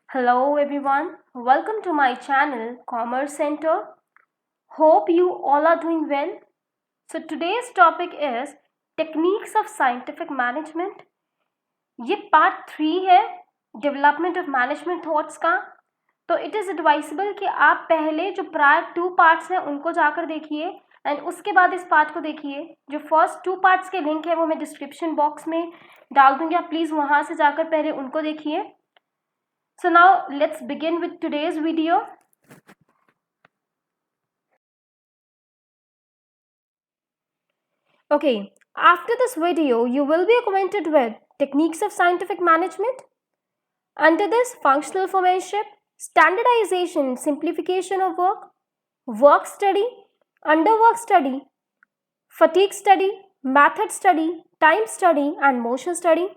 Hello everyone, welcome to my channel Commerce Center. Hope you all are doing well. So today's topic is Techniques of Scientific Management. ये part 3 है development of management thoughts का. तो it is advisable कि आप पहले जो prior 2 parts हैं उनको जाकर देखिए एंड उसके बाद इस पार्ट को देखिए. जो फर्स्ट 2 पार्ट्स के लिंक है वो मैं डिस्क्रिप्शन बॉक्स में डाल दूंगी, आप प्लीज़ वहाँ से जाकर पहले उनको देखिए. So now let's begin with today's video. Okay, after this video you will be acquainted with techniques of scientific management. Under this, functional foremanship, standardization, simplification of work, work study, underwork study, fatigue study, method study, time study and motion study.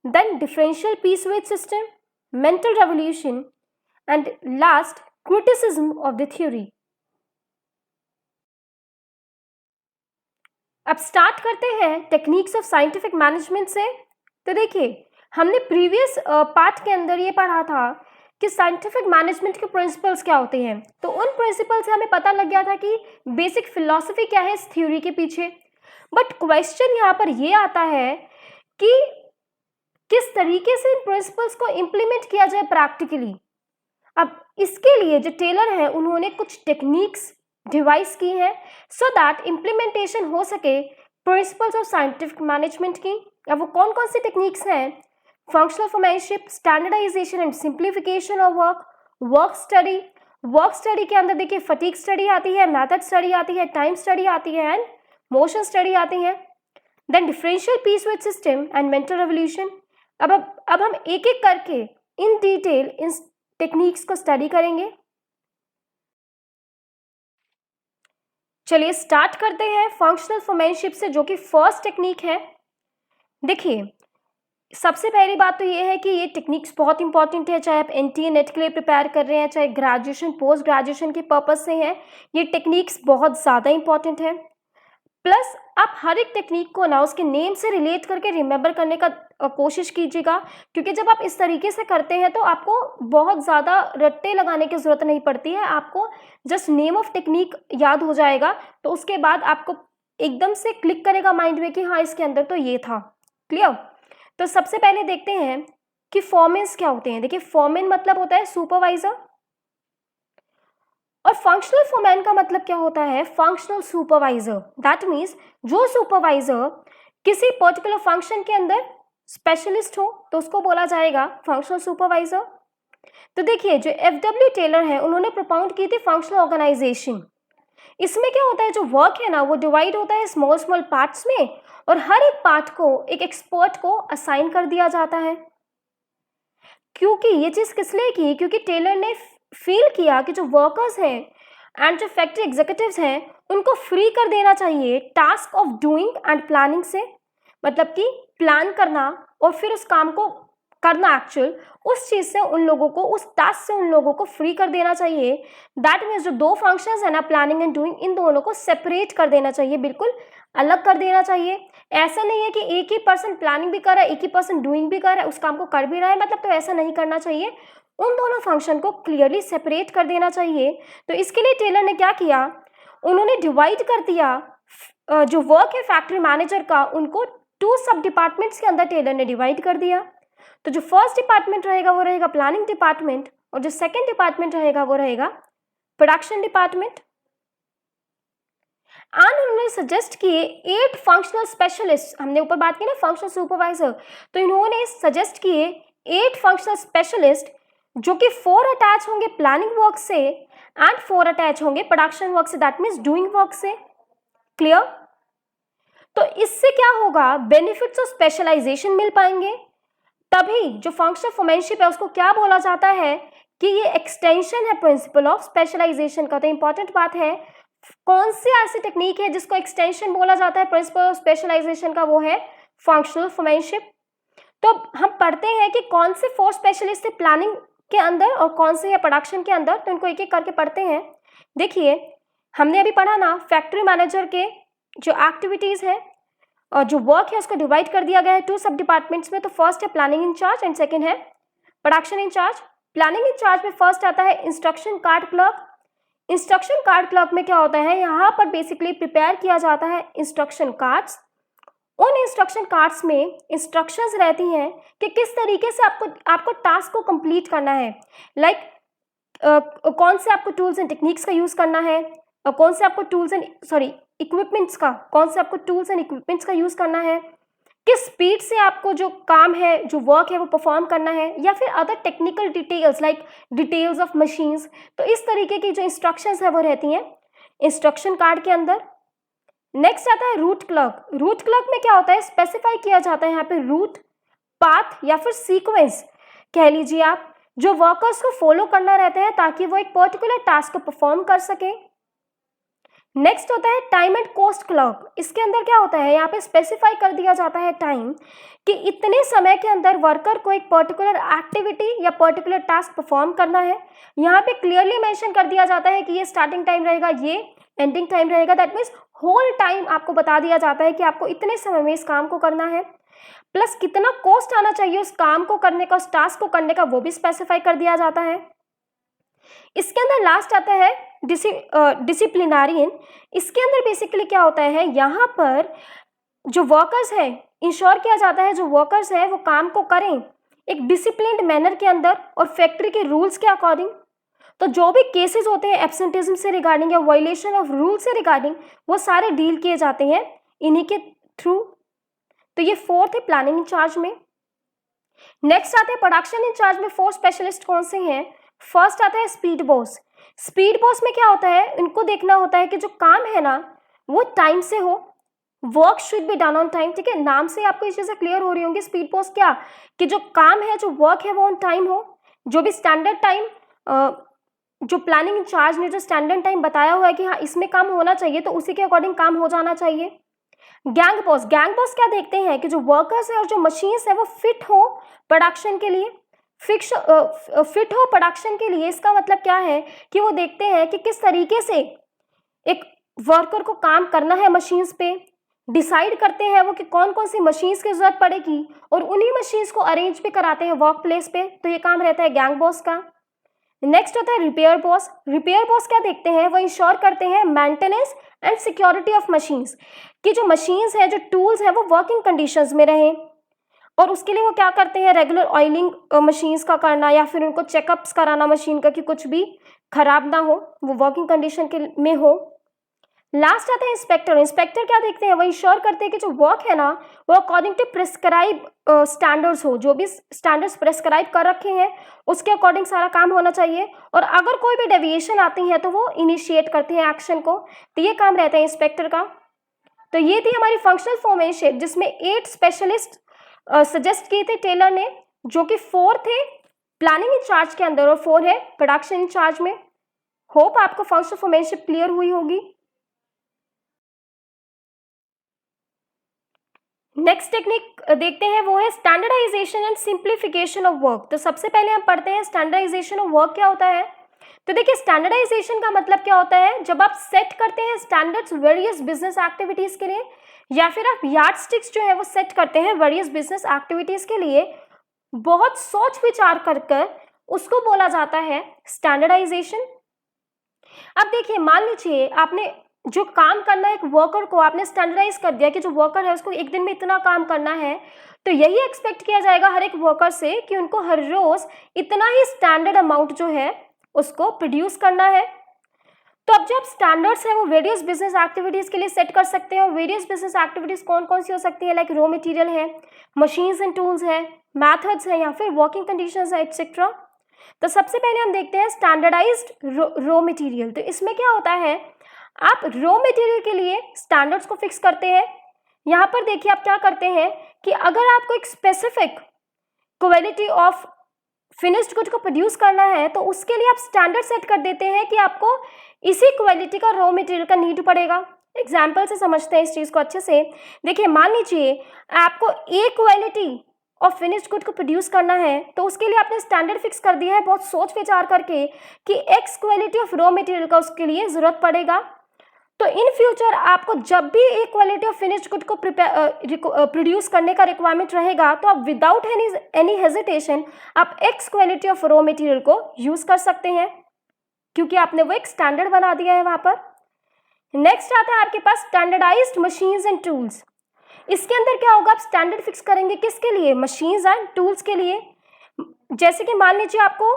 Then differential piece weight system, mental revolution, and last, criticism of the theory. अब start करते हैं techniques of scientific management से. तो देखिए, हमने previous part के अंदर ये पढ़ा था कि साइंटिफिक मैनेजमेंट के प्रिंसिपल्स क्या होते हैं. तो उन प्रिंसिपल से हमें पता लग गया था कि बेसिक फिलॉसफी क्या है इस थ्योरी के पीछे. बट क्वेश्चन यहाँ पर ये आता है कि किस तरीके से इन प्रिंसिपल्स को इम्प्लीमेंट किया जाए प्रैक्टिकली. अब इसके लिए जो टेलर है उन्होंने कुछ टेक्निक्स डिवाइस की हैं सो दैट इम्प्लीमेंटेशन हो सके प्रिंसिपल्स ऑफ साइंटिफिक मैनेजमेंट की. अब वो कौन कौन सी टेक्निक्स हैं? Functional foremanship, standardization and simplification of work, work study. Work study के अंदर देखिए फटीग स्टडी आती है, मैथड स्टडी आती है, टाइम स्टडी आती है एंड मोशन स्टडी आती है. Then differential piece wage system and mental revolution. अब हम एक एक करके इन डिटेल इन टेक्निक्स को स्टडी करेंगे. चलिए स्टार्ट करते हैं फंक्शनल फोरमैनशिप से, जो कि फर्स्ट टेक्निक है. देखिए, सबसे पहली बात तो ये है कि ये टेक्निक्स बहुत इंपॉर्टेंट है, चाहे आप एनटीए नेट के लिए प्रिपेयर कर रहे हैं, चाहे ग्रेजुएशन पोस्ट ग्रेजुएशन के पर्पज से हैं. ये टेक्निक्स बहुत ज़्यादा इंपॉर्टेंट है. प्लस आप हर एक टेक्निक को ना उसके नेम से रिलेट करके रिमेंबर करने का कोशिश कीजिएगा, क्योंकि जब आप इस तरीके से करते हैं तो आपको बहुत ज़्यादा रट्टे लगाने की ज़रूरत नहीं पड़ती है. आपको जस्ट नेम ऑफ टेक्निक याद हो जाएगा, तो उसके बाद आपको एकदम से क्लिक करेगा माइंड में कि हाँ इसके अंदर तो ये था. क्लियर? तो सबसे पहले देखते हैं कि फोरमैन्स क्या होते हैं. देखिए, फोरमैन मतलब होता है सुपरवाइजर, और फंक्शनल फोरमैन का मतलब क्या होता है? Functional supervisor. दैट मीन्स जो सुपरवाइजर किसी पर्टिकुलर फंक्शन के अंदर स्पेशलिस्ट हो तो उसको बोला जाएगा फंक्शनल सुपरवाइजर. तो देखिए, जो एफडब्ल्यू टेलर है उन्होंने प्रोपाउंड की थी फंक्शनल ऑर्गेनाइजेशन. इसमें क्या होता है, जो वर्क है ना वो डिवाइड होता है स्मॉल स्मॉल पार्ट्स में, और हर एक पार्ट को एक एक्सपर्ट को असाइन कर दिया जाता है. क्योंकि ये चीज किस लिए की? क्योंकि टेलर ने फील किया कि जो वर्कर्स हैं एंड जो फैक्ट्री एग्जीक्यूटिव्स हैं उनको फ्री कर देना चाहिए task of doing and planning से. मतलब कि प्लान करना और फिर उस काम को करना, एक्चुअल उस चीज़ से उन लोगों को, उस टास्क से उन लोगों को फ्री कर देना चाहिए. दैट मीन्स जो दो फंक्शंस है ना, प्लानिंग एंड डूइंग, इन दोनों को सेपरेट कर देना चाहिए, बिल्कुल अलग कर देना चाहिए. ऐसा नहीं है कि एक ही पर्सन प्लानिंग भी कर रहा है, एक ही पर्सन डूइंग भी कर रहा है, उस काम को कर भी रहा है, मतलब तो ऐसा नहीं करना चाहिए. उन दोनों फंक्शन को क्लियरली सेपरेट कर देना चाहिए. तो इसके लिए टेलर ने क्या किया, उन्होंने डिवाइड कर दिया जो वर्क है फैक्ट्री मैनेजर का, उनको 2 सब डिपार्टमेंट्स के अंदर टेलर ने डिवाइड कर दिया. तो जो फर्स्ट डिपार्टमेंट रहेगा वो रहेगा प्लानिंग डिपार्टमेंट, और जो सेकेंड डिपार्टमेंट रहेगा वो रहेगा प्रोडक्शन डिपार्टमेंट. एंड उन्होंने सजेस्ट किए 8 फंक्शनल स्पेशलिस्ट. हमने ऊपर बात की ना फंक्शनल सुपरवाइजर, तो इन्होंने सजेस्ट किए 8 फंक्शनल स्पेशलिस्ट, जो कि 4 अटैच होंगे प्लानिंग वर्क से एंड 4 अटैच होंगे प्रोडक्शन वर्क से, दैट मीन्स डूइंग वर्क से. क्लियर? तो इससे क्या होगा, बेनिफिट्स ऑफ स्पेशलाइजेशन मिल पाएंगे. तभी जो फंक्शनल फोरमैनशिप है उसको क्या बोला जाता है कि ये एक्सटेंशन है प्रिंसिपल ऑफ स्पेशलाइजेशन का. तो इंपॉर्टेंट बात है, कौन सी ऐसी टेक्निक है जिसको एक्सटेंशन बोला जाता है प्रिंसिपल ऑफ स्पेशलाइजेशन का? वो है फंक्शनल फोरमैनशिप. तो हम पढ़ते हैं कि कौन से 4 स्पेशलिस्ट थे प्लानिंग के अंदर और कौन से है प्रोडक्शन के अंदर, तो इनको एक एक करके पढ़ते हैं. देखिए, हमने अभी पढ़ा ना फैक्ट्री मैनेजर के जो एक्टिविटीज़ है और जो वर्क है उसको डिवाइड कर दिया गया है 2 सब डिपार्टमेंट्स में. तो फर्स्ट है प्लानिंग इंचार्ज एंड सेकंड है प्रोडक्शन इंचार्ज. प्लानिंग इंचार्ज में फर्स्ट आता है instruction card clerk. Instruction card clerk में क्या होता है, यहाँ पर बेसिकली प्रिपेयर किया जाता है इंस्ट्रक्शन कार्ड्स। उन इंस्ट्रक्शन कार्ड्स में इंस्ट्रक्शंस रहती हैं कि किस तरीके से आपको टास्क को कंप्लीट करना है। लाइक कौन से आपको टूल्स एंड टेक्निक्स का यूज़ करना है, कौन से आपको टूल्स एंड इक्विपमेंट्स का यूज़ करना है, किस स्पीड से आपको जो काम है, जो वर्क है वो परफॉर्म करना है, या फिर other technical details like details of machines. तो इस तरीके की जो इंस्ट्रक्शंस है वो रहती हैं इंस्ट्रक्शन कार्ड के अंदर। नेक्स्ट आता है रूट क्लर्क। रूट क्लर्क में क्या होता है, स्पेसिफाई किया जाता है यहाँ पे रूट, पाथ या फिर सीक्वेंस कह लीजिए आप, जो वर्कर्स को फॉलो करना रहता है ताकि वो एक पर्टिकुलर टास्क को परफॉर्म कर सके। नेक्स्ट होता है टाइम एंड कॉस्ट क्लर्क। इसके अंदर क्या होता है, यहाँ पे स्पेसिफाई कर दिया जाता है टाइम कि इतने समय के अंदर वर्कर को एक पर्टिकुलर एक्टिविटी या पर्टिकुलर टास्क परफॉर्म करना है। यहाँ पे क्लियरली मेंशन कर दिया जाता है कि ये स्टार्टिंग टाइम रहेगा, ये एंडिंग टाइम रहेगा। दैट मीन्स होल टाइम आपको बता दिया जाता है कि आपको इतने समय में इस काम को करना है, प्लस कितना कॉस्ट आना चाहिए उस काम को करने का, उस टास्क को करने का, वो भी स्पेसिफाई कर दिया जाता है। इसके अंदर लास्ट आता है डिसिप्लिनरियन। इसके अंदर बेसिकली क्या होता है, यहाँ पर जो वर्कर्स है इंश्योर किया जाता है जो वर्कर्स है वो काम को करें एक डिसिप्लिन्ड मैनर के अंदर और फैक्ट्री के रूल्स के अकॉर्डिंग। तो जो भी केसेस होते हैं एब्सेंटिज्म से रिगार्डिंग या वायलेशन ऑफ रूल से रिगार्डिंग, वो सारे डील किए जाते हैं इन्हीं के थ्रू। तो ये फोर्थ है प्लानिंग इंचार्ज में। नेक्स्ट आते हैं प्रोडक्शन इंचार्ज में। 4 स्पेशलिस्ट कौन से हैं। फर्स्ट आता है स्पीड बॉस। स्पीड बॉस में क्या होता है, इनको देखना होता है कि जो काम है ना वो टाइम से हो, work should be done on time. ठीक है, नाम से आपको ये चीजें क्लियर हो रही होंगी। स्पीड बॉस क्या, कि जो काम है, जो वर्क है वो ऑन टाइम हो, जो भी स्टैंडर्ड टाइम जो प्लानिंग इंचार्ज ने जो स्टैंडर्ड टाइम बताया हुआ है कि हाँ इसमें काम होना चाहिए, तो उसी के अकॉर्डिंग काम हो जाना चाहिए। गैंग बॉस क्या देखते हैं कि जो वर्कर्स है और जो मशीन्स है वो फिट हो प्रोडक्शन के लिए, फिट हो प्रोडक्शन के लिए। इसका मतलब क्या है कि वो देखते हैं कि किस तरीके से एक वर्कर को काम करना है मशीन्स पे, डिसाइड करते हैं वो कि कौन कौन सी मशीन्स की जरूरत पड़ेगी और उन्हीं मशीन्स को अरेंज भी कराते हैं वर्क प्लेस पे। तो ये काम रहता है गैंग बॉस का। नेक्स्ट होता है रिपेयर बॉस। रिपेयर बॉस क्या देखते हैं, वो इंश्योर करते हैं maintenance and security of machines, कि जो मशीन्स है, जो टूल्स है वो वर्किंग कंडीशंस में रहें। और उसके लिए वो क्या करते हैं, रेगुलर ऑयलिंग मशीन्स का करना या फिर उनको चेकअप्स कराना मशीन का कि कुछ भी खराब ना हो, वो वर्किंग कंडीशन के में हो। लास्ट आता है इंस्पेक्टर। इंस्पेक्टर क्या देखते हैं, वो इंश्योर करते हैं कि जो वर्क है ना वो अकॉर्डिंग टू प्रिस्क्राइब स्टैंडर्ड्स हो, जो भी स्टैंडर्ड्स प्रिस्क्राइब कर रखे हैं उसके अकॉर्डिंग सारा काम होना चाहिए। और अगर कोई भी डेविएशन आती है तो वो इनिशिएट करते हैं एक्शन को। तो ये काम रहता है इंस्पेक्टर का। तो ये थी हमारी फंक्शनल फॉर्मेशन जिसमें 8 स्पेशलिस्ट सजेस्ट किए थे टेलर ने, जो कि 4 थे प्लानिंग इंचार्ज के अंदर और 4 है प्रोडक्शन इंचार्ज में। होप आपको फंक्शनल फॉर्मेशन क्लियर हुई होगी। नेक्स्ट टेक्निक देखते हैं, वो है standardization and simplification of work. तो सबसे पहले हम पढ़ते हैं स्टैंडर्डाइजेशन ऑफ वर्क क्या होता है। तो देखिए स्टैंडर्डाइजेशन का मतलब क्या होता है, जब आप सेट करते हैं स्टैंडर्ड्स वेरियस बिजनेस एक्टिविटीज के लिए, या फिर आप यार्डस्टिक्स जो है वो सेट करते हैं वेरियस बिजनेस एक्टिविटीज के लिए, बहुत सोच विचार कर उसको बोला जाता है स्टैंडर्डाइजेशन। अब देखिए मान लीजिए आपने जो काम करना है एक वर्कर को आपने स्टैंडर्डाइज कर दिया कि जो वर्कर है उसको एक दिन में इतना काम करना है, तो यही एक्सपेक्ट किया जाएगा हर एक वर्कर से कि उनको हर रोज इतना ही स्टैंडर्ड अमाउंट जो है उसको प्रोड्यूस करना है। तो अब जो आप स्टैंडर्ड्स है वो वेरियस बिजनेस एक्टिविटीज के लिए सेट कर सकते हैं। और वेरियस बिजनेस एक्टिविटीज कौन कौन सी हो सकती है, लाइक रॉ मटेरियल है, मशीन्स एंड टूल्स है, मैथड्स है, या फिर वर्किंग कंडीशंस है, एटसेट्रा। तो सबसे पहले हम देखते हैं स्टैंडर्डाइज्ड रॉ मटेरियल। तो इसमें क्या होता है, आप रॉ मटेरियल के लिए स्टैंडर्ड्स को फिक्स करते हैं। यहाँ पर देखिए आप क्या करते हैं कि अगर आपको एक specific quality of finished good को प्रोड्यूस करना है तो उसके लिए आप स्टैंडर्ड सेट कर देते हैं कि आपको इसी क्वालिटी का रॉ मटेरियल का नीड पड़ेगा। एग्जाम्पल से समझते हैं इस चीज को अच्छे से। देखिए मान लीजिए आपको ए क्वालिटी ऑफ फिनिश्ड गुड को प्रोड्यूस करना है, तो उसके लिए आपने स्टैंडर्ड फिक्स कर दिया है बहुत सोच विचार करके कि x quality of raw material का उसके लिए जरूरत पड़ेगा। तो इन फ्यूचर आपको जब भी एक क्वालिटी ऑफ फिनिश्ड गुड को प्रोड्यूस करने का रिक्वायरमेंट रहेगा तो आप विदाउट एनी हेजिटेशन आप x quality of raw material को यूज कर सकते हैं, क्योंकि आपने वो एक स्टैंडर्ड बना दिया है वहां पर। नेक्स्ट आता है आपके पास स्टैंडर्डाइज्ड मशीन्स एंड टूल्स। इसके अंदर क्या होगा, आप स्टैंडर्ड फिक्स करेंगे किसके लिए, मशीन्स एंड टूल्स के लिए। जैसे कि मान लीजिए आपको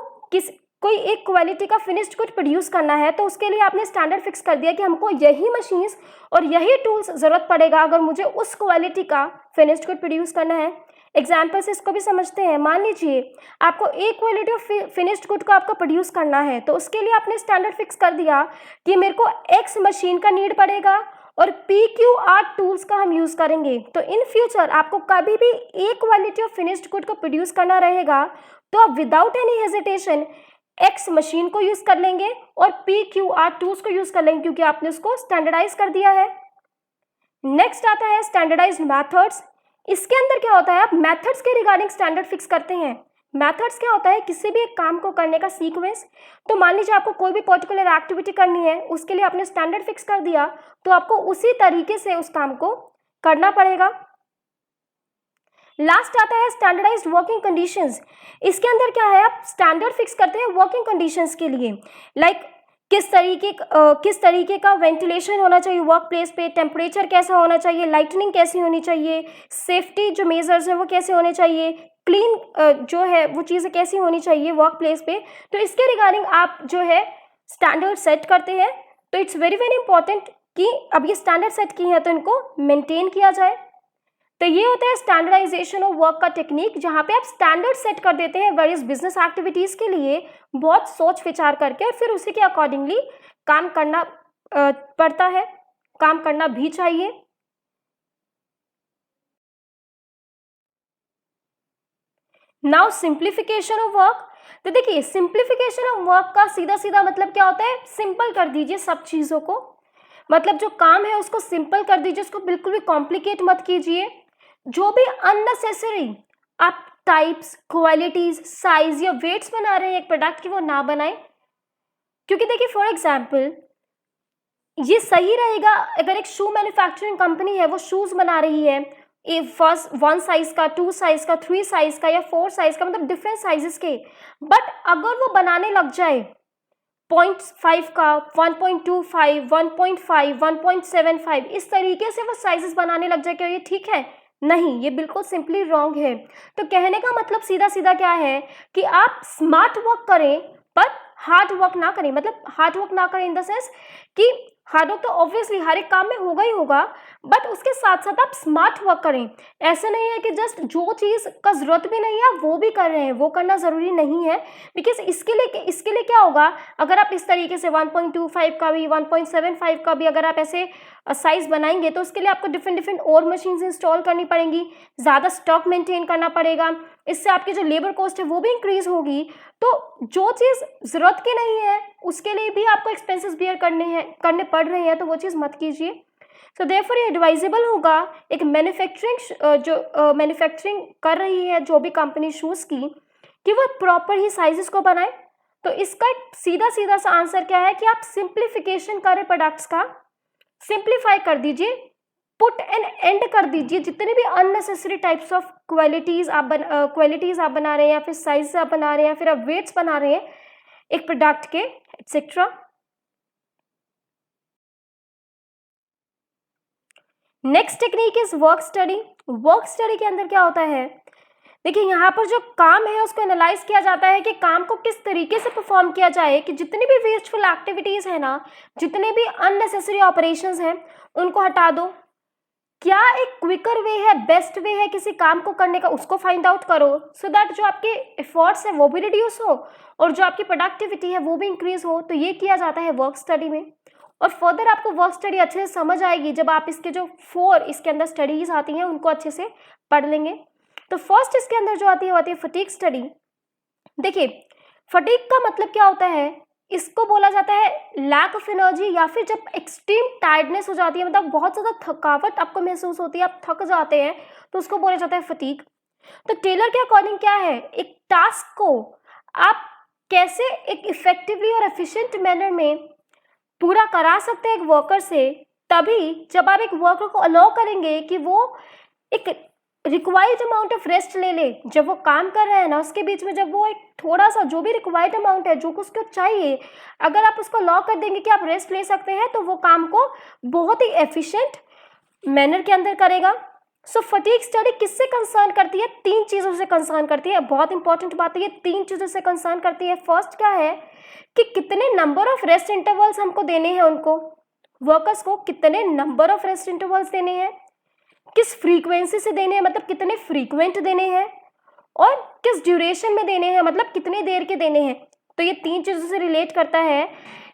कोई एक क्वालिटी का फिनिश्ड गुड प्रोड्यूस करना है, तो उसके लिए आपने स्टैंडर्ड फिक्स कर दिया कि हमको यही मशीन्स और यही टूल्स जरूरत पड़ेगा अगर मुझे उस क्वालिटी का फिनिश्ड गुड प्रोड्यूस करना है। एग्जाम्पल से इसको भी समझते हैं। मान लीजिए आपको एक क्वालिटी ऑफ फिनिश्ड गुड को आपको प्रोड्यूस करना है, तो उसके लिए आपने स्टैंडर्ड फिक्स कर दिया कि मेरे को एक्स मशीन का नीड पड़ेगा और PQR टूल्स का हम यूज करेंगे। तो इन फ्यूचर आपको कभी भी एक क्वालिटी ऑफ फिनिश्ड गुड को प्रोड्यूस करना रहेगा तो आप without any hesitation x machine को यूज कर लेंगे और PQR टूल्स को यूज कर लेंगे, क्योंकि आपने उसको स्टैंडर्डाइज कर दिया है। नेक्स्ट आता है स्टैंडर्डाइज्ड मेथड्स। इसके अंदर क्या होता है, आप मेथड्स के रिगार्डिंग स्टैंडर्ड फिक्स करते हैं। मेथड्स क्या होता है, किसी भी एक काम को करने का सीक्वेंस। तो मान लीजिए आपको कोई भी पर्टिकुलर एक्टिविटी करनी है, उसके लिए आपने स्टैंडर्ड फिक्स कर दिया, तो आपको उसी तरीके से उस काम को करना पड़ेगा। लास्ट आता है स्टैंडर्डाइज्ड वर्किंग कंडीशंस। इसके अंदर क्या है, आप स्टैंडर्ड फिक्स करते हैं वर्किंग कंडीशंस के लिए, लाइक किस तरीके का वेंटिलेशन होना चाहिए वर्क प्लेस पे, टेम्परेचर कैसा होना चाहिए, लाइटनिंग कैसी होनी चाहिए, सेफ्टी जो मेजर्स है वो कैसे होने चाहिए, क्लीन जो है वो चीज़ें कैसी होनी चाहिए वर्क प्लेस पे। तो इसके रिगार्डिंग आप जो है स्टैंडर्ड सेट करते हैं। तो इट्स वेरी वेरी इंपॉर्टेंट कि अब ये स्टैंडर्ड सेट की है तो इनको मेंटेन किया जाए। तो ये होता है स्टैंडर्डाइजेशन ऑफ वर्क का टेक्निक, जहाँ पे आप स्टैंडर्ड सेट कर देते हैं वेरियस बिजनेस एक्टिविटीज के लिए बहुत सोच विचार करके, और फिर उसी के अकॉर्डिंगली काम करना पड़ता है, काम करना भी चाहिए। Now simplification of work. तो देखिए सिंप्लीफिकेशन ऑफ वर्क का सीधा सीधा मतलब क्या होता है, सिंपल कर दीजिए सब चीजों को, मतलब जो काम है उसको सिंपल कर दीजिए, उसको बिल्कुल भी कॉम्प्लिकेट मत कीजिए। जो भी अननेसेसरी आप टाइप्स, क्वालिटीज, साइज या वेट्स बना रहे हैं एक प्रोडक्ट की, वो ना बनाएं। क्योंकि देखिए फॉर एग्जांपल ये सही रहेगा अगर एक शू मैन्युफैक्चरिंग कंपनी है, वो शूज बना रही है फर्स्ट 1 साइज का, 2 साइज का, 3 साइज का या 4 साइज का, मतलब डिफरेंट साइजेस के। बट अगर वो बनाने लग जाए 0.5 का, 1.25, 1.5, 1.75, इस तरीके से वो साइजेस बनाने लग जाए, क्या ये ठीक है? नहीं, ये बिल्कुल सिंपली रॉन्ग है। तो कहने का मतलब सीधा सीधा क्या है कि आप स्मार्ट वर्क करें पर हार्ड वर्क ना करें। मतलब हार्ड वर्क ना करें इन द सेंस कि हार्ड वर्क तो ऑब्वियसली हर एक काम में होगा ही होगा, बट उसके साथ साथ आप स्मार्ट वर्क करें। ऐसा नहीं है कि जस्ट जो चीज़ का जरूरत भी नहीं है वो भी कर रहे हैं, वो करना ज़रूरी नहीं है। बिकॉज इसके लिए क्या होगा, अगर आप इस तरीके से 1.25 का भी, 1.75 का भी अगर आप ऐसे साइज बनाएंगे तो उसके लिए आपको डिफरेंट और मशीन्स इंस्टॉल करनी पड़ेंगी, ज़्यादा स्टॉक मेंटेन करना पड़ेगा, इससे आपकी जो लेबर कॉस्ट है वो भी इंक्रीज होगी। तो जो चीज़ ज़रूरत की नहीं है उसके लिए भी आपको एक्सपेंसेस बियर करने पड़ रहे हैं, तो वो चीज़ मत कीजिए। सो देयरफॉर ये एडवाइजेबल होगा एक मैन्युफैक्चरिंग कर रही है जो भी कंपनी शूज़ की, कि वो प्रॉपर ही साइजेस को बनाए। तो इसका एक सीधा सीधा सा आंसर क्या है कि आप सिंप्लीफिकेशन करें, प्रोडक्ट्स का सिंप्लीफाई कर दीजिए, पुट एन एंड कर दीजिए जितने भी अननेसेसरी टाइप्स ऑफ क्वालिटीज आप बना रहे हैं, या फिर साइज आप बना रहे हैं, या फिर आप वेट्स बना रहे हैं एक प्रोडक्ट के, etcetera. Next technique is work study. Work study के अंदर क्या होता है, देखिए यहाँ पर जो काम है उसको एनालाइज किया जाता है कि काम को किस तरीके से परफॉर्म किया जाए, कि जितनी भी वेस्टफुल एक्टिविटीज है ना, जितने भी अननेसेसरी ऑपरेशंस हैं उनको हटा दो। क्या एक क्विकर वे है, बेस्ट वे है किसी काम को करने का, उसको फाइंड आउट करो, सो दैट जो आपके एफर्ट्स है वो भी रिड्यूस हो और जो आपकी प्रोडक्टिविटी है वो भी इंक्रीज हो। तो ये किया जाता है वर्क स्टडी में। और फर्दर आपको वर्क स्टडी अच्छे से समझ आएगी जब आप इसके जो 4 इसके अंदर स्टडीज आती हैं उनको अच्छे से पढ़ लेंगे। तो फर्स्ट इसके अंदर जो आती है वो आती है फटीग स्टडी। देखिए फटीग का मतलब क्या होता है, इसको बोला जाता है लैक ऑफ एनर्जी, या फिर जब एक्सट्रीम टायर्डनेस हो जाती है, मतलब बहुत ज़्यादा थकावट आपको महसूस होती है, आप थक जाते हैं, तो उसको बोला जाता है फटीग। तो टेलर के अकॉर्डिंग क्या है, एक टास्क को आप कैसे एक इफेक्टिवली और एफिशिएंट मैनर में पूरा करा सकते हैं एक वर्कर से तभी जब आप एक वर्कर को अलाउ करेंगे कि वो एक रिक्वायर्ड अमाउंट ऑफ रेस्ट ले ले। जब वो काम कर रहे हैं ना उसके बीच में जब वो एक थोड़ा सा जो भी रिक्वायर्ड अमाउंट है जो उसको चाहिए, अगर आप उसको अलाउ कर देंगे कि आप रेस्ट ले सकते हैं तो वो काम को बहुत ही एफिशिएंट मैनर के अंदर करेगा। सो फटीग स्टडी किससे कंसर्न करती है? 3 चीज़ों से कंसर्न करती है। बहुत इंपॉर्टेंट बात है, ये 3 चीज़ों से कंसर्न करती है। फर्स्ट क्या है कि कितने नंबर ऑफ रेस्ट इंटरवल्स हमको देने हैं, उनको वर्कर्स को कितने नंबर ऑफ रेस्ट इंटरवल्स देने हैं, किस फ्रीक्वेंसी से देने हैं मतलब कितने फ्रीक्वेंट देने हैं, और किस ड्यूरेशन में देने हैं मतलब कितने देर के देने हैं। तो ये 3 चीज़ों से रिलेट करता है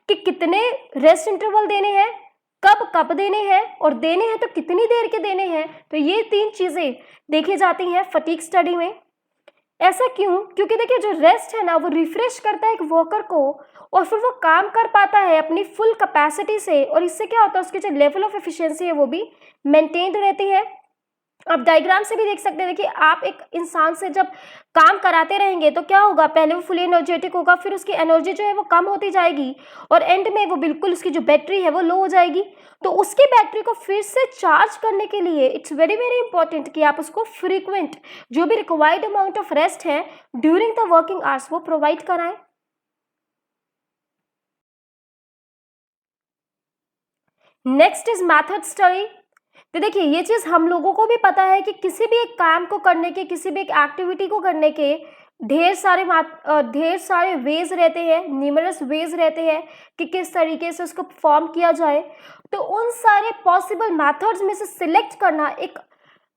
कि कितने रेस्ट इंटरवल देने हैं, कब कब देने हैं, और देने हैं तो कितनी देर के देने हैं। तो ये 3 चीज़ें देखी जाती हैं फटीग स्टडी में। ऐसा क्यों? क्योंकि देखिए जो रेस्ट है ना वो रिफ्रेश करता है एक वर्कर को और फिर वो काम कर पाता है अपनी फुल कैपेसिटी से, और इससे क्या होता है उसकी जो लेवल ऑफ एफिशिएंसी है वो भी मेंटेन्ड रहती है। आप डायग्राम से भी देख सकते हैं। देखिए आप एक इंसान से जब काम कराते रहेंगे तो क्या होगा, पहले वो फुल एनर्जेटिक होगा, फिर उसकी एनर्जी जो है वो कम होती जाएगी और एंड में वो बिल्कुल उसकी जो बैटरी है वो लो हो जाएगी। तो उसकी बैटरी को फिर से चार्ज करने के लिए इट्स वेरी वेरी इंपॉर्टेंट कि आप उसको फ्रीक्वेंट जो भी रिक्वायर्ड अमाउंट ऑफ रेस्ट है ड्यूरिंग द वर्किंग आवर्स वो प्रोवाइड कराएं। Next is method study. तो देखिए ये चीज़ हम लोगों को भी पता है कि किसी भी एक काम को करने के, किसी भी एक एक्टिविटी को करने के ढेर सारे वेज रहते हैं, न्यूमरस वेज रहते हैं कि किस तरीके से उसको परफॉर्म किया जाए। तो उन सारे पॉसिबल मेथड्स में से सिलेक्ट करना एक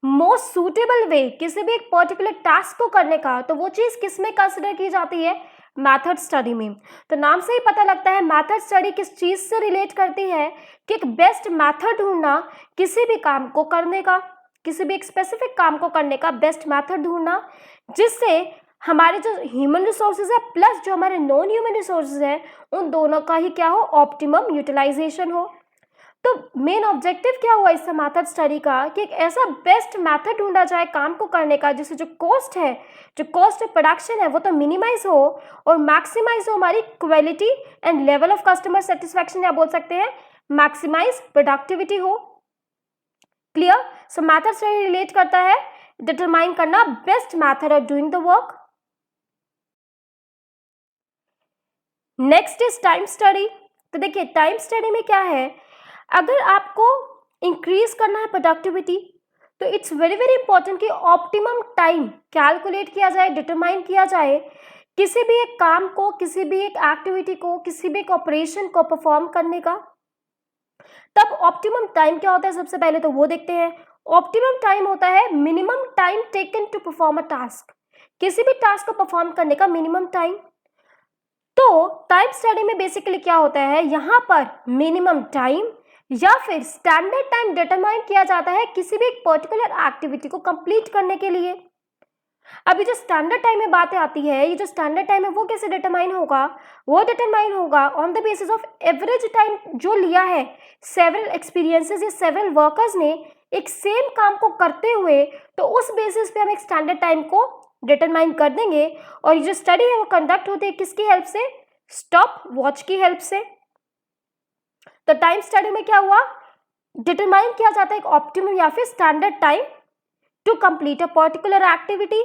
मोस्ट सूटेबल वे किसी भी एक पर्टिकुलर टास्क को करने का, तो वो चीज़ किस में कंसिडर की जाती है? मैथड स्टडी में। तो नाम से ही पता लगता है मैथड स्टडी किस चीज़ से रिलेट करती है कि एक बेस्ट मैथड ढूंढना किसी भी काम को करने का, किसी भी एक स्पेसिफिक काम को करने का बेस्ट मैथड ढूंढना, जिससे हमारे जो ह्यूमन रिसोर्सेज है प्लस जो हमारे नॉन ह्यूमन रिसोर्सेज है उन दोनों का ही क्या हो, ऑप्टिमम यूटिलाइजेशन हो। तो मेन ऑब्जेक्टिव क्या हुआ इससे मैथड स्टडी का कि एक ऐसा बेस्ट मैथड ढूंढा जाए काम को करने का जिससे जो कॉस्ट है, जो कॉस्ट ऑफ प्रोडक्शन है वो तो मिनिमाइज हो और मैक्सिमाइज हो हमारी quality and level of customer satisfaction, या बोल सकते हैं मैक्सिमाइज प्रोडक्टिविटी हो। क्लियर? सो मैथड स्टडी रिलेट करता है डिटरमाइन करना best method of doing the work. Next is time study. तो देखिए टाइम स्टडी में क्या है, अगर आपको इंक्रीज करना है प्रोडक्टिविटी तो इट्स वेरी वेरी इंपॉर्टेंट कि ऑप्टिमम टाइम कैलकुलेट किया जाए, डिटरमाइन किया जाए किसी भी एक काम को, किसी भी एक एक्टिविटी को, किसी भी एक ऑपरेशन को परफॉर्म करने का। तब ऑप्टिमम टाइम क्या होता है सबसे पहले तो वो देखते हैं। ऑप्टिमम टाइम होता है minimum time taken to perform a task, किसी भी टास्क को परफॉर्म करने का मिनिमम टाइम। तो टाइम स्टडी में बेसिकली क्या होता है, यहाँ पर मिनिमम टाइम या फिर स्टैंडर्ड टाइम डिटरमाइन किया जाता है किसी भी एक पर्टिकुलर एक्टिविटी को कंप्लीट करने के लिए। अभी जो स्टैंडर्ड टाइम में बातें आती है, ये जो स्टैंडर्ड टाइम है वो कैसे डिटरमाइन होगा, वो डिटरमाइन होगा on the basis of average time जो लिया है सेवरल एक्सपीरियंसेस या सेवरल वर्कर्स ने एक सेम काम को करते हुए, तो उस बेसिस पे हम एक स्टैंडर्ड टाइम को डिटरमाइन कर देंगे। और ये जो स्टडी है वो कंडक्ट होती है किसकी हेल्प से? स्टॉप वॉच की हेल्प से। तो टाइम स्टडी में क्या हुआ, डिटरमाइन किया जाता है एक ऑप्टिमम या फिर standard time to complete a particular activity.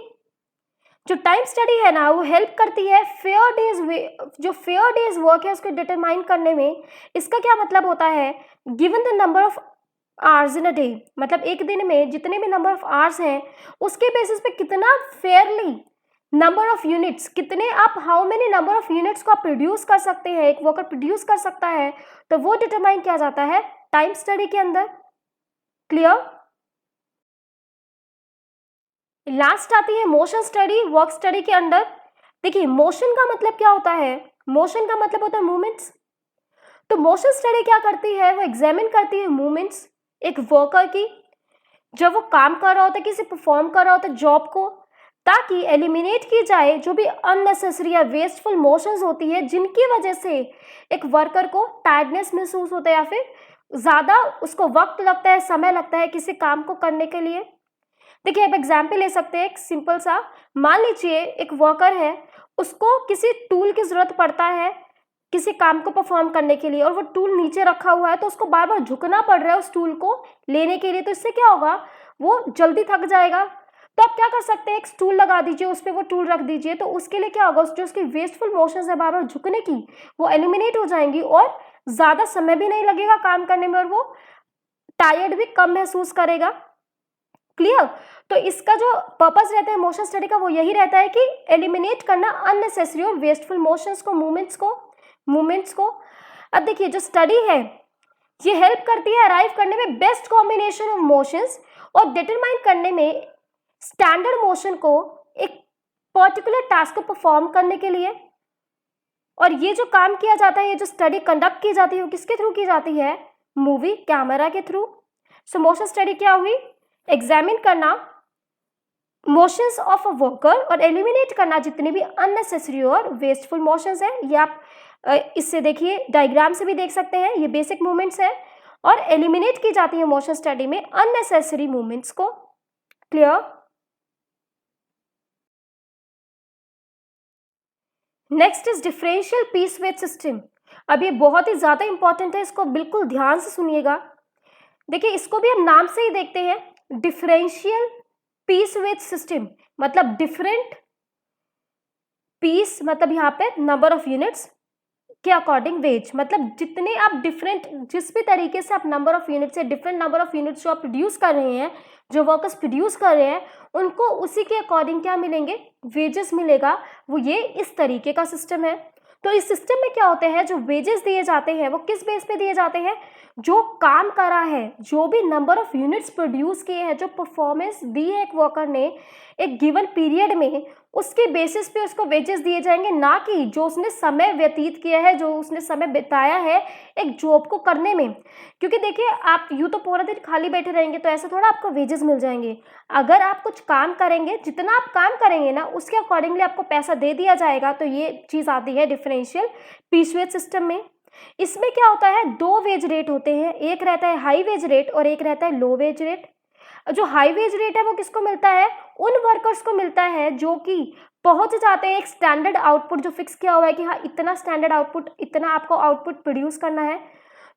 जो टाइम स्टडी है ना वो हेल्प करती है फेयर डेज वर्क है उसको डिटरमाइन करने में। इसका क्या मतलब होता है, given the number of hours in a day, मतलब एक दिन में जितने भी नंबर ऑफ आवर्स हैं उसके बेसिस पे कितना फेयरली नंबर ऑफ यूनिट्स, कितने आप how many number of units को आप प्रोड्यूस कर सकते हैं, एक वर्कर प्रोड्यूस कर सकता है, तो वो डिटरमाइन किया जाता है टाइम स्टडी के अंदर। क्लियर? लास्ट आती है मोशन स्टडी वर्क स्टडी के अंदर। देखिए मोशन का मतलब क्या होता है, मोशन का मतलब होता है मूवमेंट्स। तो मोशन स्टडी क्या करती है, वो एग्जामिन करती है मूवमेंट्स एक वर्कर की जब वो काम कर रहा होता है, किसी परफॉर्म कर रहा होता है जॉब को, ताकि एलिमिनेट की जाए जो भी अननेसेसरी या वेस्टफुल मोशंस होती है जिनकी वजह से एक वर्कर को टायर्डनेस महसूस होता है या फिर ज़्यादा उसको वक्त लगता है, समय लगता है किसी काम को करने के लिए। देखिए आप एग्जाम्पल ले सकते हैं एक सिंपल सा, मान लीजिए एक वर्कर है, उसको किसी टूल की ज़रूरत पड़ता है किसी काम को परफॉर्म करने के लिए और वो टूल नीचे रखा हुआ है तो उसको बार बार झुकना पड़ रहा है उस टूल को लेने के लिए, तो इससे क्या होगा, वो जल्दी थक जाएगा। तो आप क्या कर सकते हैं, एक स्टूल लगा दीजिए, उस पर वो टूल रख दीजिए, तो उसके लिए क्या होगा, जो उसकी वेस्टफुल मोशंस है बार बार झुकने की, वो एलिमिनेट हो जाएंगी और ज्यादा समय भी नहीं लगेगा काम करने में और वो टायर्ड भी कम महसूस करेगा। क्लियर। तो इसका जो पर्पस रहता है मोशन स्टडी का वो यही रहता है कि एलिमिनेट करना अननेसेसरी और वेस्टफुल मोशंस को, मूवमेंट्स को। अब देखिए जो स्टडी है ये हेल्प करती है अराइव करने में बेस्ट कॉम्बिनेशन ऑफ मोशंस और डिटरमाइन करने में स्टैंडर्ड मोशन को एक पर्टिकुलर टास्क को परफॉर्म करने के लिए। और ये जो काम किया जाता है, ये जो स्टडी कंडक्ट की जाती है वो किसके थ्रू की जाती है, मूवी कैमरा के थ्रू। सो मोशन स्टडी क्या हुई, एग्जामिन करना मोशंस ऑफ अ वर्कर और एलिमिनेट करना जितने भी अननेसेसरी और वेस्टफुल मोशंस है। ये आप इससे देखिए डायग्राम से भी देख सकते हैं, ये बेसिक मूवमेंट्स है और एलिमिनेट की जाती है मोशन स्टडी में अननेसेसरी मूवमेंट्स को। Clear. Next is differential piece wage system. अब ये बहुत ही ज्यादा इंपॉर्टेंट है, इसको बिल्कुल ध्यान से सुनिएगा। देखिए इसको भी हम नाम से ही देखते हैं, डिफरेंशियल पीस वेट सिस्टम मतलब डिफरेंट पीस मतलब यहाँ पे नंबर ऑफ यूनिट्स के अकॉर्डिंग वेज, मतलब जितने आप डिफरेंट, जिस भी तरीके से आप नंबर ऑफ यूनिट्स से डिफरेंट नंबर ऑफ यूनिट्स जो आप प्रोड्यूस कर रहे हैं, जो वर्कर्स प्रोड्यूस कर रहे हैं, उनको उसी के अकॉर्डिंग क्या मिलेंगे, वेजेस मिलेगा। वो ये इस तरीके का सिस्टम है। तो इस सिस्टम में क्या होते हैं, जो वेजेस दिए जाते हैं वो किस बेस पे दिए जाते हैं, जो काम करा है, जो भी नंबर ऑफ यूनिट्स प्रोड्यूस किए हैं, जो परफॉर्मेंस दी है एक वर्कर ने एक गिवन पीरियड में, उसके बेसिस पे उसको वेजेस दिए जाएंगे, ना कि जो उसने समय व्यतीत किया है, जो उसने समय बिताया है एक जॉब को करने में। क्योंकि देखिए आप यूँ तो पूरा दिन खाली बैठे रहेंगे तो ऐसा थोड़ा आपको वेजेस मिल जाएंगे। अगर आप कुछ काम करेंगे, जितना आप काम करेंगे ना उसके अकॉर्डिंगली आपको पैसा दे दिया जाएगा। तो ये चीज़ आती है डिफरेंशियल पीस वेज सिस्टम में। इसमें क्या होता है, दो वेज रेट होते हैं, एक रहता है हाई वेज रेट और एक रहता है लो वेज रेट। जो हाई वेज रेट है वो किसको मिलता है, उन वर्कर्स को मिलता है जो कि पहुंच जाते हैं एक स्टैंडर्ड आउटपुट जो फिक्स किया हुआ है कि हाँ इतना स्टैंडर्ड आउटपुट, इतना आपको आउटपुट प्रोड्यूस करना है।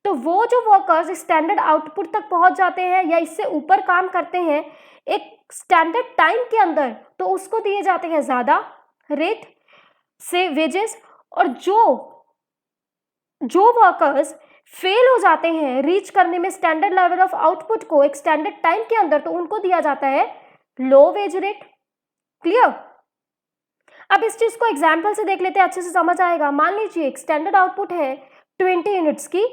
तो वो जो वर्कर्स स्टैंडर्ड आउटपुट तक पहुंच जाते हैं या इससे ऊपर काम करते हैं एक स्टैंडर्ड टाइम के अंदर, तो उसको दिए जाते हैं ज़्यादा रेट से वेजेस। और जो वर्कर्स फेल हो जाते हैं रीच करने में स्टैंडर्ड लेवल ऑफ आउटपुट को एक स्टैंडर्ड टाइम के अंदर, तो उनको दिया जाता है लो वेज रेट। क्लियर। अब इस चीज को एग्जांपल से देख लेते हैं, अच्छे से समझ आएगा। मान लीजिए एक स्टैंडर्ड आउटपुट है 20 यूनिट्स की,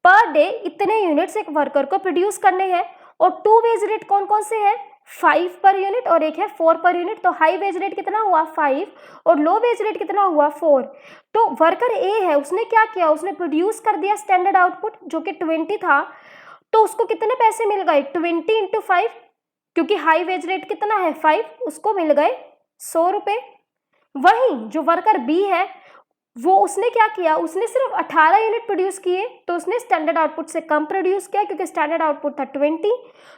पर डे इतने यूनिट्स एक वर्कर को प्रोड्यूस करने हैं। और टू वेज रेट कौन कौन से हैं, 5 पर यूनिट और एक है 4 पर यूनिट। तो हाई वेज रेट कितना हुआ 5 और लो वेज रेट कितना हुआ 4। तो वर्कर ए है, उसने क्या किया, उसने प्रोड्यूस कर दिया स्टैंडर्ड आउटपुट जो कि 20 था। तो उसको कितने पैसे मिल गए, 20 इंटू 5, क्योंकि हाई वेज रेट कितना है 5, उसको मिल गए 100 रुपये। वहीं जो वर्कर बी है वो उसने क्या किया, उसने सिर्फ 18 यूनिट प्रोड्यूस किए, तो उसने स्टैंडर्ड आउटपुट से कम प्रोड्यूस किया क्योंकि स्टैंडर्ड आउटपुट था 20।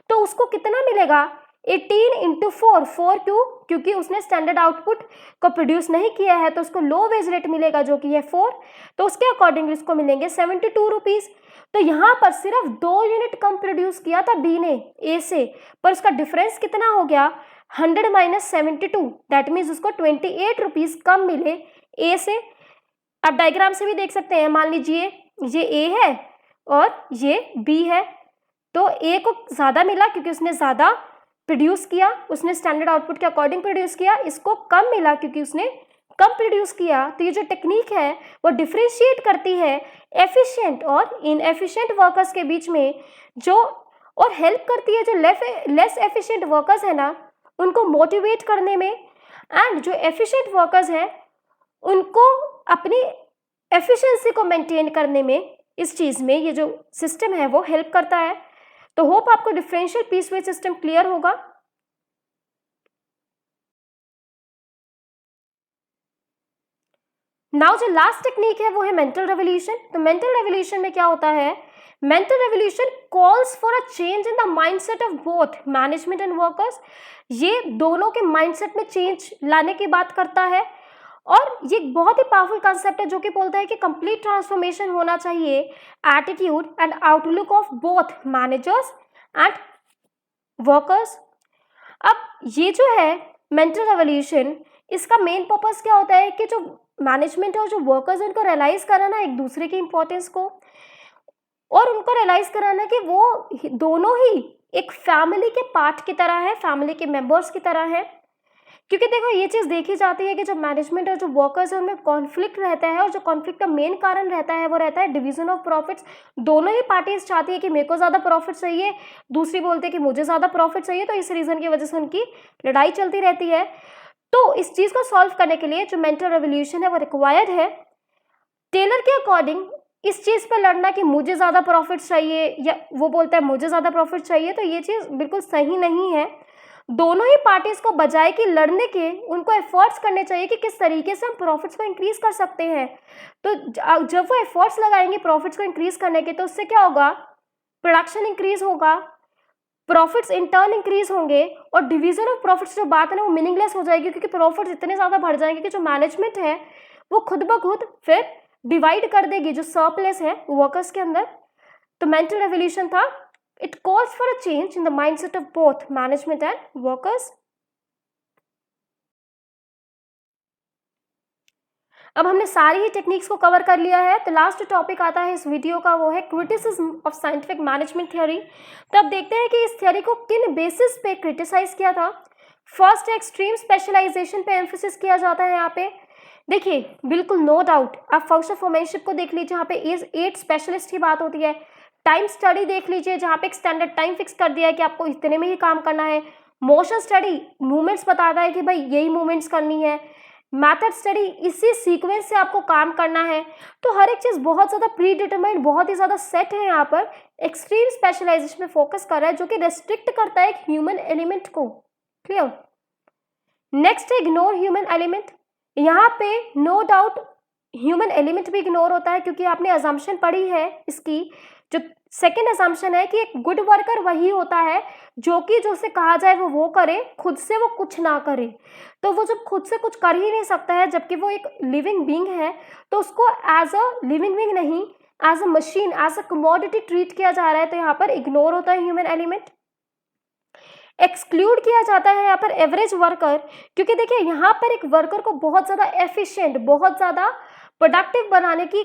तो उसको कितना मिलेगा 18 इंटू 4। क्यों, क्योंकि उसने स्टैंडर्ड आउटपुट को प्रोड्यूस नहीं किया है, तो उसको लो वेज रेट मिलेगा जो कि है 4। तो उसके अकॉर्डिंगली उसको मिलेंगे 72 रुपीज़। तो यहाँ पर सिर्फ 2 यूनिट कम प्रोड्यूस किया था बी ने ए से, पर उसका डिफरेंस कितना हो गया 100 माइनस 72, दैट मीन्स उसको 28 रुपीज़ कम मिले ए से। आप डायग्राम से भी देख सकते हैं, मान लीजिए ये ए है और ये बी है, तो ए को ज़्यादा मिला क्योंकि उसने ज़्यादा प्रोड्यूस किया, उसने स्टैंडर्ड आउटपुट के अकॉर्डिंग प्रोड्यूस किया। इसको कम मिला क्योंकि उसने कम प्रोड्यूस किया। तो ये जो टेक्निक है वो डिफ्रेंशिएट करती है एफिशिएंट और इनएफिशिएंट वर्कर्स के बीच में, जो और हेल्प करती है जो लेस एफिशिएंट वर्कर्स है ना उनको मोटिवेट करने में, एंड जो एफिशिएंट वर्कर्स हैं उनको अपनी एफिशिएंसी को मेंटेन करने में। इस चीज़ में ये जो सिस्टम है वो हेल्प करता है। तो होप आपको differential piece wage system clear होगा। नाउ जो लास्ट टेक्निक है वो है मेंटल रेवोल्यूशन। तो मेंटल रेवोल्यूशन में क्या होता है, mental revolution calls for a change in the mindset of both management and workers. ये दोनों के माइंडसेट में चेंज लाने की बात करता है और ये बहुत ही पावरफुल कंसेप्ट है जो कि बोलता है कि कंप्लीट ट्रांसफॉर्मेशन होना चाहिए attitude and outlook of both managers and workers. अब ये जो है मेंटल रेवोल्यूशन, इसका मेन पर्पस क्या होता है कि जो मैनेजमेंट और जो वर्कर्स उनको रियलाइज कराना एक दूसरे की इंपॉर्टेंस को, और उनको रियलाइज कराना कि वो दोनों ही एक फैमिली के पार्ट की तरह है, फैमिली के मेंबर्स की तरह है। क्योंकि देखो ये चीज़ देखी जाती है कि जो मैनेजमेंट और जो वर्कर्स है उनमें कॉन्फ्लिक्ट रहता है, और जो कॉन्फ्लिक्ट का मेन कारण रहता है वो रहता है डिवीजन ऑफ प्रॉफिट्स। दोनों ही पार्टीज चाहती है कि मेरे को ज़्यादा प्रॉफिट चाहिए, दूसरी बोलती है कि मुझे ज़्यादा प्रॉफिट चाहिए, तो इस रीज़न की वजह से उनकी लड़ाई चलती रहती है। तो इस चीज़ को सॉल्व करने के लिए जो मेंटल रेवोल्यूशन है वो रिक्वायर्ड है। टेलर के अकॉर्डिंग इस चीज़ पर लड़ना कि मुझे ज़्यादा प्रॉफिट चाहिए या वो बोलता है मुझे ज़्यादा प्रॉफिट चाहिए, तो ये चीज़ बिल्कुल सही नहीं है। दोनों ही पार्टीज को बजाय कि लड़ने के उनको एफर्ट्स करने चाहिए कि किस तरीके से हम प्रॉफिट्स को इंक्रीज कर सकते हैं। तो जब वो एफर्ट्स लगाएंगे प्रॉफिट्स को इंक्रीज करने के, तो उससे क्या होगा, प्रोडक्शन इंक्रीज होगा, प्रॉफिट्स इन टर्न इंक्रीज होंगे, और डिवीजन ऑफ प्रॉफिट्स जो बात है ना वो मीनिंगलेस हो जाएगी, क्योंकि प्रॉफिट्स इतने ज़्यादा बढ़ जाएंगे कि जो मैनेजमेंट है वो खुद ब खुद फिर डिवाइड कर देगी जो सरप्लस है वर्कर्स के अंदर। तो मेंटल रेवोल्यूशन था, it calls for a change in the mindset of both management and workers. अब हमने सारी ही टेक्निक्स को कवर कर लिया है, तो लास्ट टॉपिक आता है इस वीडियो का, वो है criticism of scientific management theory. तो अब देखते हैं कि इस थ्योरी को किन बेसिस पे क्रिटिसाइज किया था। फर्स्ट, एक्सट्रीम स्पेशलाइजेशन पे एम्फोसिस किया जाता है यहाँ पे। देखिए बिल्कुल नो डाउट, आप फंक्शनल फॉर्मेशन को देख लीजिए, यहाँ पे 8 स्पेशलिस्ट की बात होती है। टाइम स्टडी देख लीजिए, जहाँ पे एक स्टैंडर्ड टाइम फिक्स कर दिया है कि आपको इतने में ही काम करना है। मोशन स्टडी मूवमेंट्स बताता है कि भाई यही मूवमेंट्स करनी है। मैथड स्टडी इसी सीक्वेंस से आपको काम करना है। तो हर एक चीज़ बहुत ज़्यादा प्री डिटरमाइंड, बहुत ही ज़्यादा सेट है। यहाँ पर एक्सट्रीम स्पेशलाइजेशन में फोकस कर रहा है जो कि रेस्ट्रिक्ट करता है एक ह्यूमन एलिमेंट को। क्लियर। नेक्स्ट है इग्नोर ह्यूमन एलिमेंट। यहाँ पे नो डाउट ह्यूमन एलिमेंट भी इग्नोर होता है, क्योंकि आपने अजम्पशन पढ़ी है इसकी। जो सेकेंड अजम्पशन है कि एक गुड वर्कर वही होता है जो कि जो उसे कहा जाए वो करे, खुद से वो कुछ ना करे। तो वो जब खुद से कुछ कर ही नहीं सकता है, जबकि वो एक लिविंग बीइंग है, तो उसको एज अ लिविंग बीइंग नहीं, as a machine, as a commodity treat किया जा रहा है। तो यहाँ पर इग्नोर होता है ह्यूमन एलिमेंट। एक्सक्लूड किया जाता है यहाँ पर एवरेज वर्कर, क्योंकि देखिए यहाँ पर एक वर्कर को बहुत ज़्यादा एफिशिएंट, बहुत ज़्यादा प्रोडक्टिव बनाने की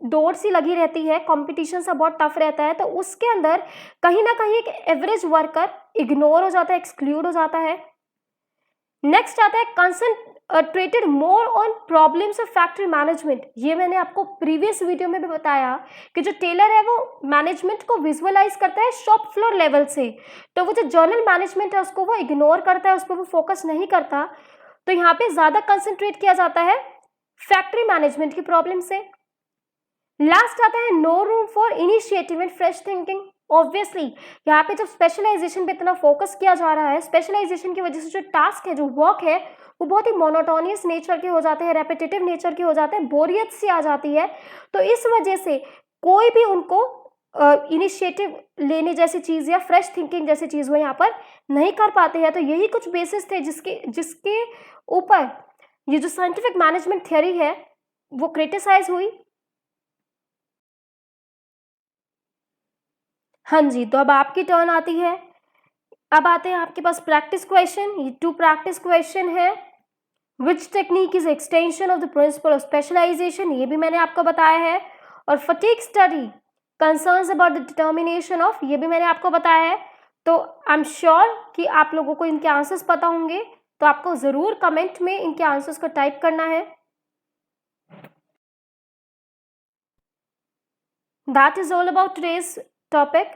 दौड़ सी लगी रहती है, कंपटीशन सा बहुत टफ रहता है। तो उसके अंदर कहीं ना कहीं एक एवरेज वर्कर इग्नोर हो जाता है, एक्सक्लूड हो जाता है। नेक्स्ट आता है concentrated more on problems of factory management. ये मैंने आपको प्रीवियस वीडियो में भी बताया कि जो टेलर है वो मैनेजमेंट को विजुअलाइज करता है शॉप फ्लोर लेवल से, तो वो जो जर्नल मैनेजमेंट है उसको वो इग्नोर करता है, उस पर वो फोकस नहीं करता। तो यहाँ पे ज़्यादा कंसंट्रेट किया जाता है फैक्ट्री मैनेजमेंट की प्रॉब्लम से। लास्ट आता है no room for initiative and fresh thinking. Obviously यहाँ पे जब स्पेशलाइजेशन पे इतना फोकस किया जा रहा है, स्पेशलाइजेशन की वजह से जो टास्क है, जो वर्क है, वो बहुत ही मोनोटोनियस नेचर के हो जाते हैं, रेपिटेटिव नेचर के हो जाते हैं, बोरियत सी आ जाती है। तो इस वजह से कोई भी उनको इनिशिएटिव लेने जैसी चीज़ या फ्रेश थिंकिंग जैसी चीज़ वो यहाँ पर नहीं कर पाते हैं। तो यही कुछ बेसिस थे जिसके ऊपर ये जो साइंटिफिक मैनेजमेंट थियरी है वो क्रिटिसाइज हुई। हाँ जी, तो अब आपकी टर्न आती है। अब आते हैं आपके पास प्रैक्टिस क्वेश्चन। ये 2 प्रैक्टिस क्वेश्चन है। Which technique is extension of the principle of specialization, ये भी मैंने आपको बताया है। और fatigue study concerns about the determination of, ये भी मैंने आपको बताया है। तो आई एम श्योर कि आप लोगों को इनके आंसर्स पता होंगे, तो आपको ज़रूर कमेंट में इनके आंसर्स को टाइप करना है। That is all about today's topic.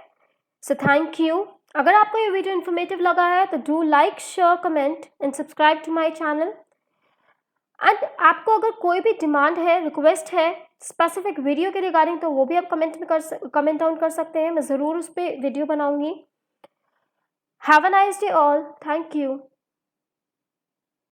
So thank you. अगर आपको ये वीडियो इन्फॉर्मेटिव लगा है तो do like, share, comment and subscribe to my channel. And आपको अगर कोई भी डिमांड है, रिक्वेस्ट है स्पेसिफिक वीडियो के रिगार्डिंग, तो वो भी आप कमेंट डाउन कर सकते हैं। मैं ज़रूर उस पर वीडियो बनाऊंगी। Have a nice day all. Thank you.